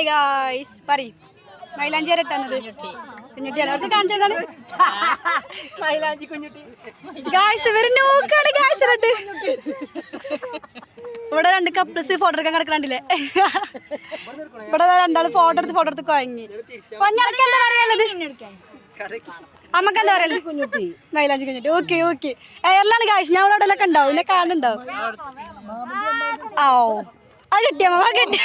guys പറയ് മൈലാഞ്ചി ഇട്ടത് കുഞ്ഞുട്ടിയാണ് അവർക്ക് കാണിച്ചതാണ് ഗായ്സ് ഇവര് നോക്കാണ് ഗായ്സ് ഇട്ട് ഇവിടെ രണ്ട് കപ്പിൾസ് ഫോട്ടോ എടുക്കാൻ കിടക്കണ്ടില്ലേ ഇവിടെ രണ്ടാള് ഫോട്ടോ എടുത്ത് കുഴങ്ങി പൊഞ്ഞടക്ക് എന്താ പറയാനുള്ളത് അമ്മക്ക് എന്താ പറയല്ലേ മൈലാഞ്ചി കുഞ്ഞുട്ടി ഓക്കെ ഓക്കെ എയർലാണ് ഗായ്സ് ഞാൻ ഇവിടെ എല്ലാം ഉണ്ടാവും എന്നെ കാണുന്നുണ്ടാവും ഓ അത് കിട്ടിയ മാമ കിട്ടിയ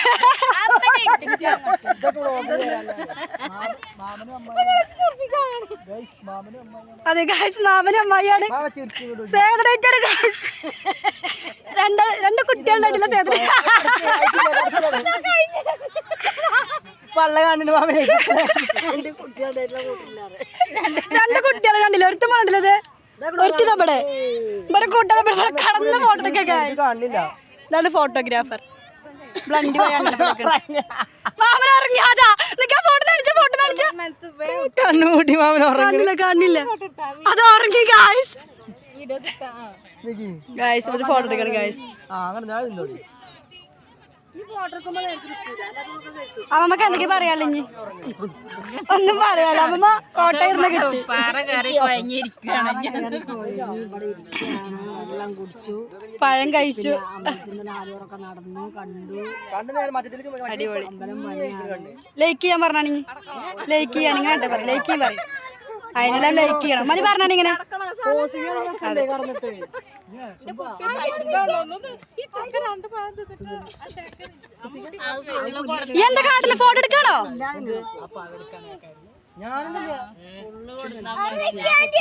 അതെ ഗായ്സ് മാമനും അമ്മായിയാണ് സേവനായിട്ടാണ് ഗായ്സ് രണ്ട് കുട്ടികളുണ്ടായിട്ടില്ല സേവന രണ്ട് കുട്ടികളെ കണ്ടില്ല ഒരുത്തും കണ്ടില്ലത് ഒരുത്തിതവിടെ ഇവരെ കൂട്ടാതെ കടന്ന് ഫോട്ടോ ഇതാണ് ഫോട്ടോഗ്രാഫർ ബ്ലണ്ടി മാമൻ ഇറങ്ങിയാതാ കാണില്ല അത് ഉറങ്ങി ഗായ്സ് ഗായ്സ് ഒരു ഫോട്ടോ എടുക്കണം ഗായ്സ് അമ്മക്ക് എന്തൊക്കെ പറയാലോ ഇനി ഒന്നും പറയാലോ അമ്മ കോട്ടയിരുന്ന് കിട്ടി പഴം കഴിച്ചു അടിപൊളി ലൈക്ക് ചെയ്യാൻ പറഞ്ഞാണെങ്കിൽ ലൈക്ക് ചെയ്യാൻ ഇങ്ങനെ പറയും ലൈക്ക് ചെയ്യാൻ പറയും അതിനെല്ലാം ലൈക്ക് ചെയ്യണം മതി പറഞ്ഞാണ് ഇങ്ങനെ എന്താ കാട്ടില് ഫോട്ടോ എടുക്കാണോ